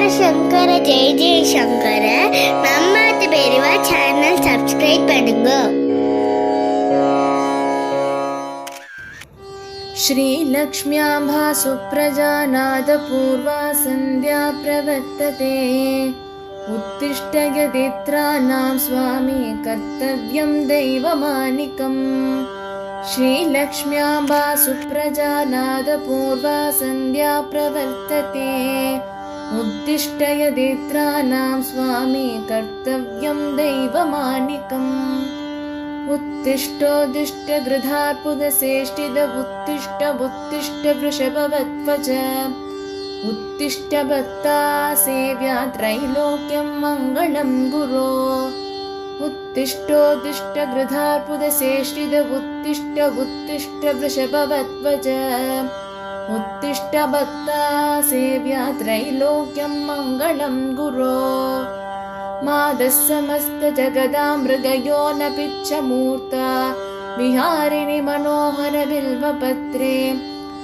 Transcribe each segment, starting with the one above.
சங்கர ஜெய ஜெய சங்கர. நம்ம பெரியவா channel subscribe பண்ணுங்க. श्रीलक्ष्म्याम्भा सुप्रजानादपूर्वा सन्ध्या प्रवर्तते। उत्तिष्ठ यदित्राणां स्वामी कर्तव्यं दैवमानिकम्। श्रीलक्ष्म्याम्बा सुप्रजानादपूर्वा सन्ध्या प्रवर्तते। उत्तिष्ठ यदित्राणां स्वामी कर्तव्यं दैवमानिकम्। उत्तिष्ठोत्तिष्ठ गृधार्पुदसेष्टिद उत्तिष्ठ उत्तिष्ठ वृषभवत्वच। उत्तिष्ठ भक्ता सेव्या त्रैलोक्यं मङ्गलं गुरो। उत्तिष्ठोत्तिष्ठ गृधार्पुदसेष्टिद उत्तिष्ठ उत्तिष्ठ वृषभवत्वच। उत्तिष्ठ भक्ता सेव्या त्रैलोक्यं मङ्गलं गुरो। मादः समस्त जगदां मृगयो न पिच्छमूर्ता विहारिणि मनोहर बिल्वपत्रे।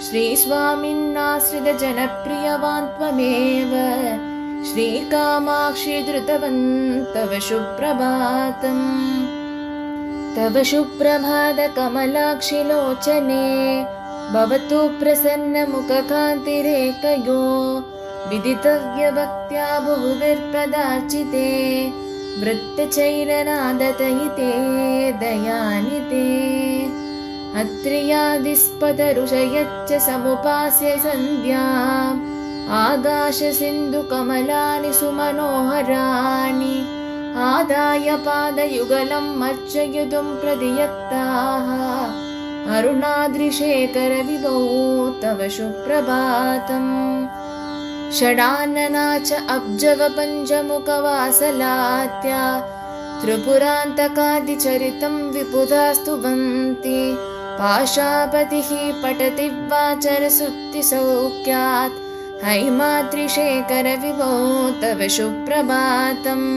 श्रीस्वामिन्नाश्रित जनप्रियवान् त्वमेव श्रीकामाक्षि धृतवन् तव सुप्रभातम्। तव सुप्रभात कमलाक्षि लोचने भवतु प्रसन्न मुखकान्तिरेकयो। विदितव्यभक्त्या बहुभिर्प्रदार्चिते वृत्तचैलनादतहिते दयानिते। अत्र्यादिस्पदऋषयच्च समुपास्य सन्ध्याम् आकाशसिन्धुकमलानि सुमनोहराणि। आदाय पादयुगलम् अर्चयितुं प्रदियक्ताः अरुणाद्रिशेखर विभो तव सुप्रभातम्। षडानना च अब्जव पञ्चमुखवासलात्या त्रिपुरान्तकादिचरितं विपुधा स्तुवन्ति। पाशापतिः पठति वाचरसुत्तिसौख्यात् हैमाद्रिशेखर विभो तव सुप्रभातम्।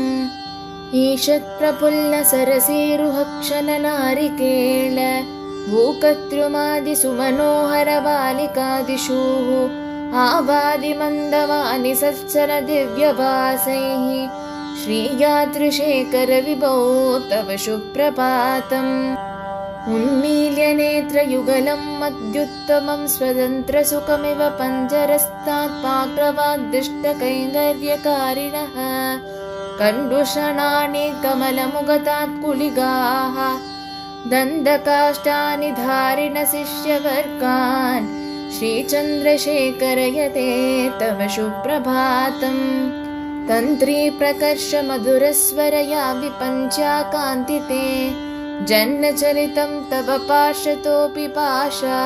ईषत्प्रफुल्लसरसीरुहक्षणनारिकेळ भूकर्तृमादिसुमनोहर बालिकादिषुः आवादिमन्दवानि सत्सर दिव्यवासैः श्रीयात्रिशेखर विभो तव सुप्रभातम्। उन्मील्य नेत्रयुगलम् अत्युत्तमं स्वतन्त्रसुखमिव पञ्जरस्तात् पाक्रवाद्दिष्टकैङ्कर्यकारिणः कण्डुषणानि कमलमुगतात् कुलिगाः दन्तकाष्ठानि धारिण शिष्यवर्गान् श्रीचन्द्रशेखरयते तव सुप्रभातम्। तन्त्री प्रकर्ष मधुरस्वरया विपञ्चा कान्तिते जन्नचलितं तव पार्श्वतोऽपि पाशा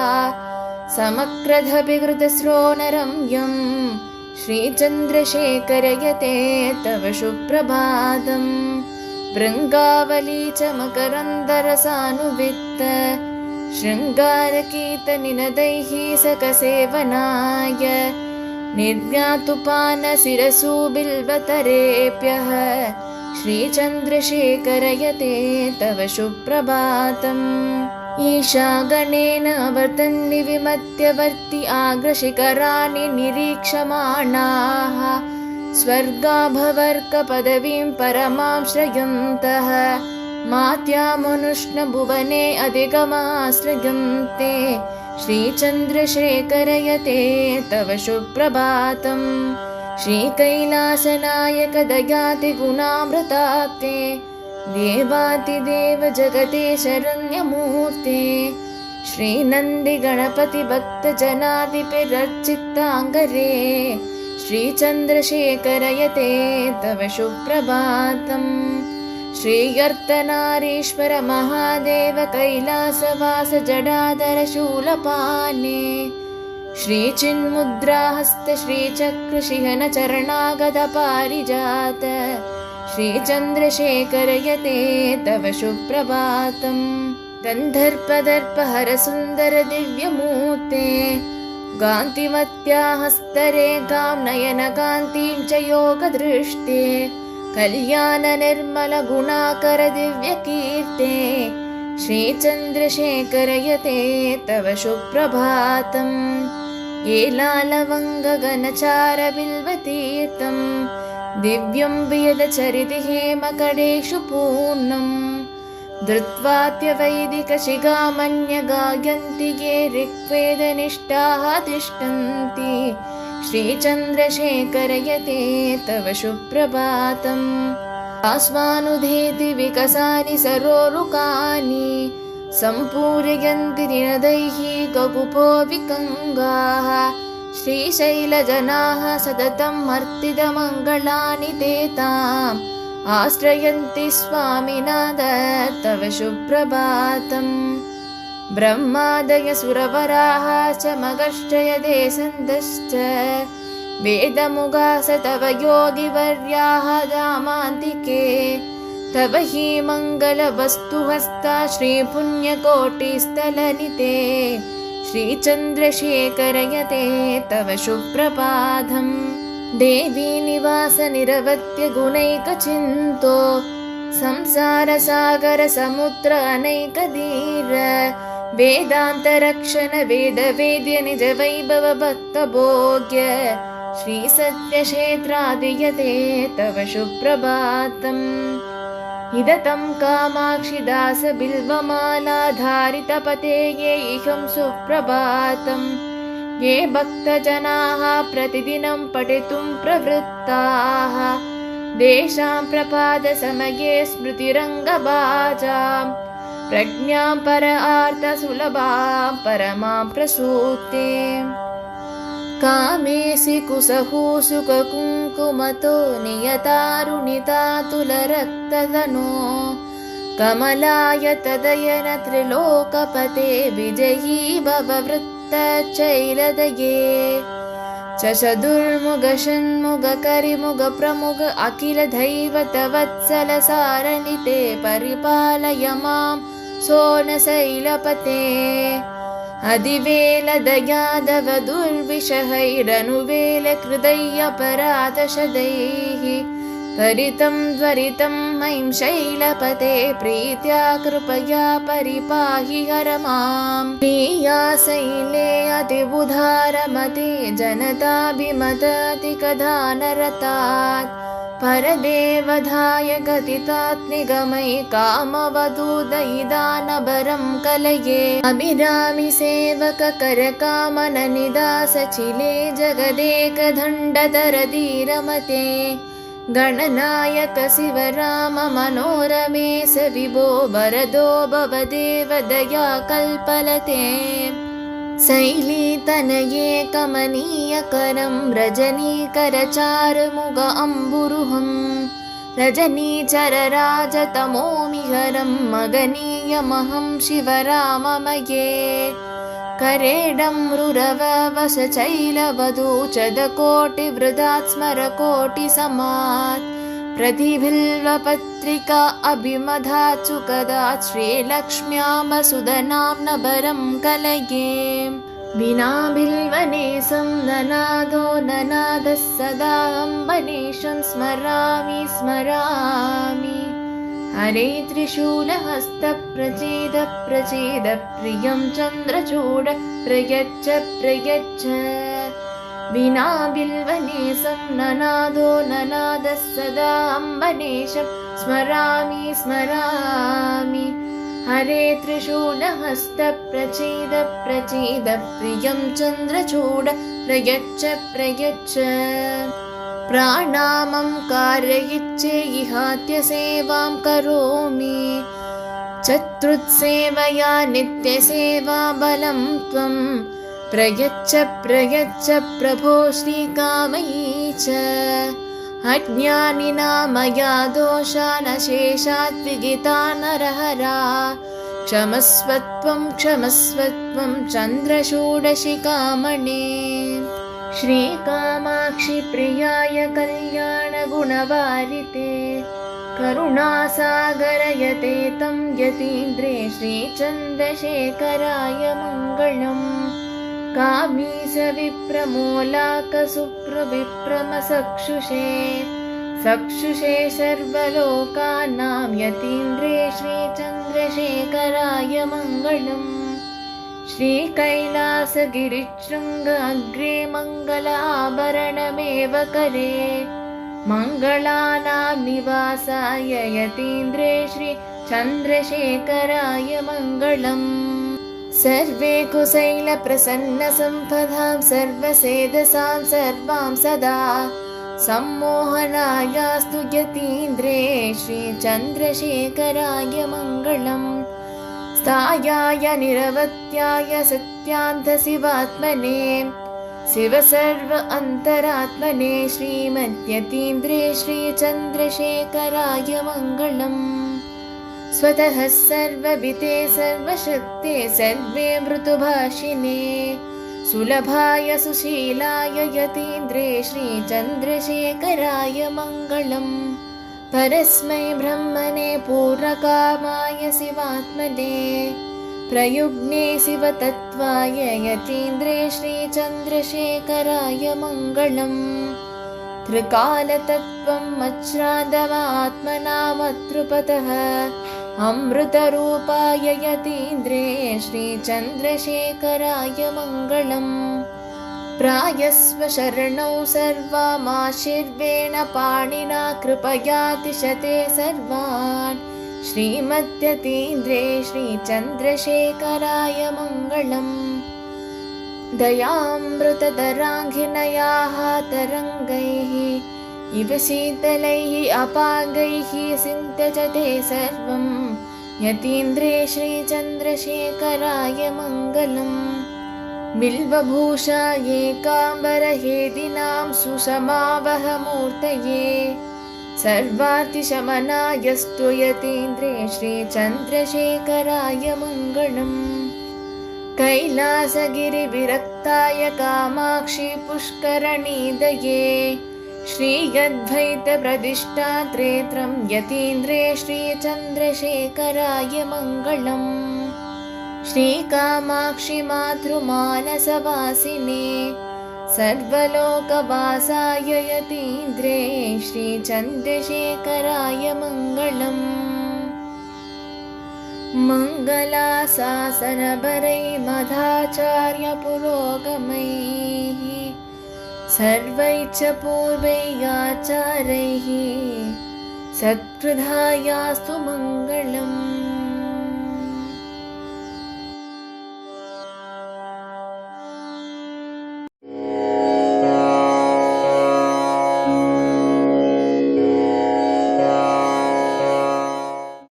समक्रधभिकृतस्रोणरम्यं श्रीचन्द्रशेखरयते तव सुप्रभातम्। भृङ्गावली च मकरन्दरसानुवित्त शृङ्गारकीर्तनिनदैः सकसेवनाय निर्ज्ञातुपानशिरसु बिल्वतरेभ्यः श्रीचन्द्रशेखरयते तव सुप्रभातम्। ईशागणेन अवर्तन्नि विमत्यवर्ति आग्रशिखराणि निरीक्षमाणाः स्वर्गाभवर्गपदवीं परमां श्रयन्तः मात्यामनुष्णभुवने अधिगमाश्रयन्ते श्रीचन्द्रशेखरयते तव सुप्रभातम्। श्रीकैलासनायक दयाति गुणामृताप्ते देवातिदेव जगते शरण्यमूर्ते श्रीनन्दिगणपति भक्तजनाधिपिरर्चिताङ्गरे श्रीचन्द्रशेखरयते तव सुप्रभातम्। श्रीयर्तनारीश्वर महादेव कैलासवास जडाधर शूलपाणे श्रीचिन्मुद्राहस्त श्रीचक्रशिहन चरणागत पारिजात श्रीचन्द्रशेखरयते तव सुप्रभातम्। गन्धर्पदर्पहर सुन्दर दिव्यमूर्ते गान्तिमत्या हस्तरेखां नयनकान्तिं च योगदृष्टे कल्याण निर्मल गुणाकर दिव्यकीर्ते श्रीचन्द्रशेखरयते तव सुप्रभातम्। एलालवङ्गगनचारबिल्वतीर्थं दिव्यं वेदचरिति हेमकडेषु पूर्णम् धृत्वात्यवैदिकशिगामन्यगायन्ति ये ऋग्वेदनिष्ठाः तिष्ठन्ति श्रीचन्द्रशेखरयते तव सुप्रभातम् आस्वानुधेति विकसानि सरोरुकानि सम्पूरयन्ति ऋणदैः गगुपो विकङ्गाः श्रीशैलजनाः सततं अर्तितमङ्गलानि ते ताम् आश्रयन्ति स्वामिनाथ तव सुप्रभातम् ब्रह्मादय सुरवराः च मगश्चयते सन्तश्च वेदमुगास तव योगिवर्याः दामान्तिके तव हि मङ्गलवस्तुहस्ता श्रीपुण्यकोटिस्थलनिते श्रीचन्द्रशेखरयते तव सुप्रभातम् देवी निवास निरवत्य गुणैकचिन्तो संसारसागर समुद्र अनैकधीर वेदान्तरक्षण वेदवेद्य निज वैभव भक्तभोग्य श्रीसत्यक्षेत्रादियते तव सुप्रभातम् इदतं कामाक्षि दास बिल्वमालाधारितपते ये इहं सुप्रभातम् ये भक्तजनाः प्रतिदिनं पठितुं प्रवृत्ताः तेषां प्रभातसमये स्मृतिरङ्गभाजां प्रज्ञां परार्थसुलभां परमां प्रसूते कामेसि कुसहु सुखकुङ्कुमतो नियतारुणितातुलरक्तधनो कमलाय तदयन त्रिलोकपते विजयी भववृत्तचैलदये चतुर्मुग षण्मुग करिमुग प्रमुग अखिल दैवतवत्सल सारनिते परिपालय मां सोनशैलपते अधिवेल दयादव दुर्विषहैरनुवेल कृतयपराधशदैः त्वरितं त्वरितं मयि शैलपते प्रीत्या कृपया परिपाहि हर मां प्रिया शैले अतिबुधारमते जनताभिमतातिकधानरतात् परदेवधाय गतितात् निगमै कामवधूदयिदानभरं कलये अभिरामि सेवक करकामन निदासचिले जगदेकदण्डधर धीरमते गणनायक शिवराम मनोरमेश विभो वरदो भवदेव दया कल्पलते शैलीतनये कमनीयकरं रजनीकरचारुमुग अम्बुरुहं रजनीचरराजतमोमिहरं मगनीयमहं शिवराममये करेडं रुरववशचैलवधू चदकोटिवृदात् स्मरकोटिसमात् प्रतिबिल्वपत्रिका अभिमधात् सुखदात् श्रीलक्ष्म्याम्बसुधनां नभरं कलये विना बिल्वनेशं ननादो ननादः सदा अम्बनेशं स्मरामि स्मरामि हरे त्रिशूलहस्त प्रचेद प्रचेद प्रियं चन्द्रचूड प्रयच्छ प्रयच्छ विना बिल्वनेशं ननादो ननादः सदा अम्बनेशं स्मरामि स्मरामि हरे त्रिशूलहस्त प्रचेद प्रचेद प्रियं चन्द्रचूड प्रयच्छ प्रयच्छ प्राणामं कारयिच्छे इहात्य सेवां करोमि चतुर्सेवया नित्यसेवा बलं त्वं प्रयच्छ प्रयच्छ प्रभो श्रीकामयी च अज्ञानिना मया दोषानशेषात् विगिता नरहरा क्षमस्वत्वं क्षमस्वत्वं चन्द्रषोडशिखामणे श्रीकामाक्षि प्रियाय कल्याणगुणवारिते करुणासागरयते तं यतीन्द्रे श्रीचन्द्रशेखराय मङ्गलम् कामीसविप्रमोलाकसुप्रविप्रमचक्षुषे चक्षुषे सर्वलोकानां यतीन्द्रे श्रीचन्द्रशेखराय मङ्गलम् श्रीकैलासगिरिशृङ्ग अग्रे मङ्गलाभरणमेव करे मङ्गलानां निवासाय यतीन्द्रे श्रीचन्द्रशेखराय मङ्गलम् सर्वे कुशैलप्रसन्नसम्पदां सर्वसेदसां सर्वां सदा सम्मोहनायास्तु यतीन्द्रे श्रीचन्द्रशेखराय मङ्गलम् स्थायाय निरवत्याय सत्यान्तशिवात्मने शिव सर्व अन्तरात्मने श्रीमद्यतीन्द्रे श्रीचन्द्रशेखराय मङ्गलम् स्वतः सर्वविते सर्वशक्ते सर्वे मृतुभाषिणे सुलभाय सुशीलाय यतीन्द्रे श्रीचन्द्रशेखराय मङ्गलम् परस्मै ब्रह्मणे पूर्णकामाय शिवात्मने प्रयुग्ने शिवतत्त्वाय यतीन्द्रे श्रीचन्द्रशेखराय मङ्गलम् त्रिकालतत्त्वं मच्छ्रादमात्मनामतृपतः अमृतरूपाय यतीन्द्रे श्रीचन्द्रशेखराय मङ्गलम् प्रायस्व शरणौ सर्वामाशीर्वेण पाणिना कृपया तिशते सर्वान् श्रीमद्यतीन्द्रे श्रीचन्द्रशेखराय मङ्गलम् दयामृतधराङ्घ्रिनयाः तरङ्गैः इव शीतलैः अपाङ्गैः सिन्त्यजते सर्वं यतीन्द्रे श्रीचन्द्रशेखराय मङ्गलम् बिल्वभूषा एकाम्बरहेदिनां सुषमावहमूर्तये सर्वार्तिशमनायस्तु यतीन्द्रे श्रीचन्द्रशेखराय मङ्गलम् कैलासगिरिविरक्ताय कामाक्षि पुष्करणीदये श्रीयद्वैतप्रतिष्ठात्रेत्रं यतीन्द्रे श्रीचन्द्रशेखराय मङ्गलम् श्रीकामाक्षि मातृमानसवासिने सर्वलोकवासाय यतीन्द्रे श्रीचन्द्रशेखराय मङ्गलम् मङ्गलाशासनपरै मधाचार्य पुरोगमैः सर्वैश्च पूर्वैराचार्यैः सत्कृधायास्तु मङ्गलम्।